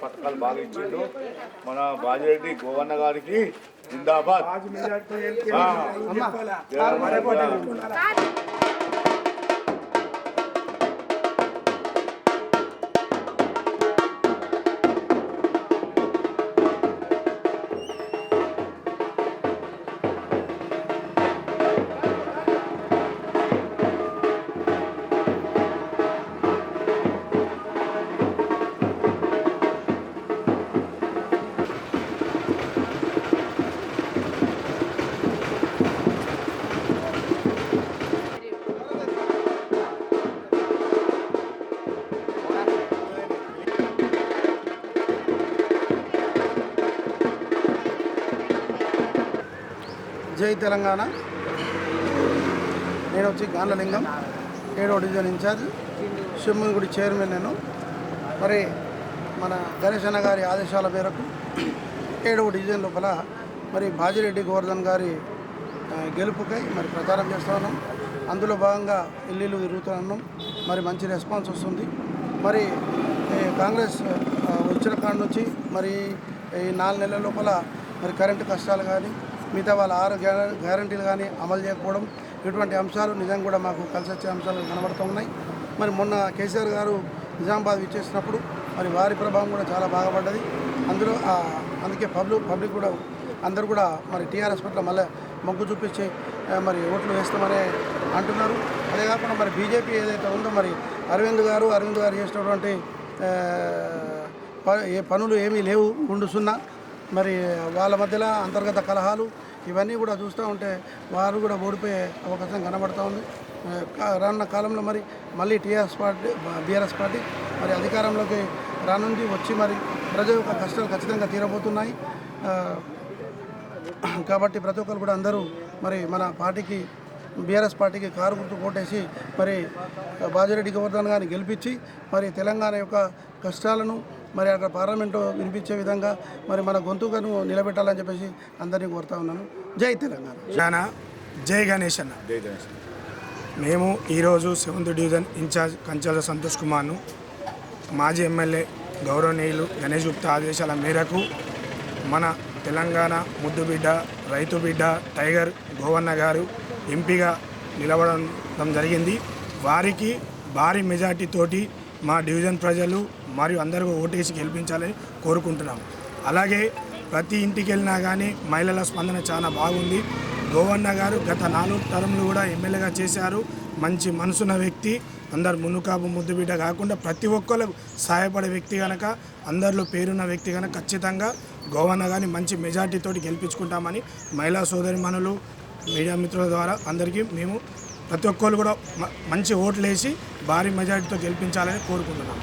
పథకాలు బాగా ఇచ్చిండు మన బాజిరెడ్డి గోవన్న గారికి జిందాబాద్. జై తెలంగాణ. నేను వచ్చి గాండ్లలింగం 7వ డివిజన్ ఇన్ఛార్జ్, షిమ్మిగుడి చైర్మన్. నేను మరి మన గణేష్ అన్న గారి ఆదేశాల మేరకు 7వ డివిజన్ లోపల మరి బాజిరెడ్డి గోవర్ధన్ గారి గెలుపుకై మరి ప్రచారం చేస్తూ ఉన్నాం. అందులో భాగంగా ఇల్లు తిరుగుతున్నాం. మరి మంచి రెస్పాన్స్ వస్తుంది. మరి కాంగ్రెస్ వచ్చిన కాడ నుంచి మరి ఈ 4 నెలల లోపల మరి కరెంటు కష్టాలు కానీ మిగతా వాళ్ళ 6 గ్యారంటీలు కానీ అమలు చేయకపోవడం, ఇటువంటి అంశాలు నిజంగా కూడా మాకు కలిసి వచ్చే అంశాలు కనబడుతూ ఉన్నాయి. మరి మొన్న కేసీఆర్ గారు నిజామాబాద్ ఇచ్చేసినప్పుడు మరి వారి ప్రభావం కూడా చాలా బాగుపడ్డది. అందుకే పబ్లిక్ కూడా అందరూ కూడా మరి టీఆర్ఎస్ పట్ల మళ్ళీ మొగ్గు చూపించి మరి ఓట్లు వేస్తామని అంటున్నారు. అదే కాకుండా మరి బీజేపీ ఏదైతే ఉందో మరి అరవింద్ గారు చేసినటువంటి పనులు ఏమీ లేవు, 0. మరి వాళ్ళ మధ్యలో అంతర్గత కలహాలు ఇవన్నీ కూడా చూస్తూ ఉంటే వారు కూడా ఓడిపోయే అవకాశం కనబడుతూ ఉంది. రానున్న కాలంలో మరి మళ్ళీ బీఆర్ఎస్ పార్టీ మరి అధికారంలోకి రానుంది. వచ్చి మరి ప్రజల యొక్క కష్టాలు ఖచ్చితంగా తీరబోతున్నాయి. కాబట్టి ప్రతి ఒక్కరు కూడా అందరూ మరి మన పార్టీకి బీఆర్ఎస్ పార్టీకి కారు గుర్తు కోటేసి మరి బాజిరెడ్డి గోవర్ధన్ గారిని గెలిపించి మరి తెలంగాణ యొక్క కష్టాలను మరి అక్కడ పార్లమెంటు వినిపించే విధంగా మరి మన గొంతుకను నిలబెట్టాలని చెప్పేసి అందరినీ కోరుతా ఉన్నాను. జై తెలంగాణ. జై గణేష్ అన్న. మేము ఈరోజు 7th డివిజన్ ఇన్ఛార్జ్ కంచాల సంతోష్ కుమార్ను మాజీ ఎమ్మెల్యే గౌరవనీయులు గణేష్ గుప్తా ఆదేశాల మేరకు మన తెలంగాణ ముద్దుబిడ్డ, రైతు బిడ్డ టైగర్ గోవన్న గారు ఎంపీగా నిలబడడం జరిగింది. వారికి భారీ మెజార్టీతోటి మా డివిజన్ ప్రజలు మరియు అందరూ ఓటేసి గెలిపించాలని కోరుకుంటున్నాము. అలాగే ప్రతి ఇంటికి వెళ్ళినా కానీ మహిళల స్పందన చాలా బాగుంది. గోవన్న గారు గత 4 టర్ములు కూడా ఎమ్మెల్యేగా చేశారు. మంచి మనసున్న వ్యక్తి, అందరు మునుకాపు ముద్దుబిడ్డ కాకుండా ప్రతి ఒక్కరికి సహాయపడే వ్యక్తి కనుక, అందరిలో పేరున్న వ్యక్తి కనుక ఖచ్చితంగా గోవన్న గారిని మంచి మెజార్టీతోటి గెలిపించుకుంటామని మహిళా సోదరిమణులు మీడియా మిత్రుల ద్వారా అందరికీ మేము ప్రతి ఒక్కరు కూడా మంచి ఓట్లు వేసి భారీ మెజార్టీతో గెలిపించాలని కోరుకుంటున్నాము.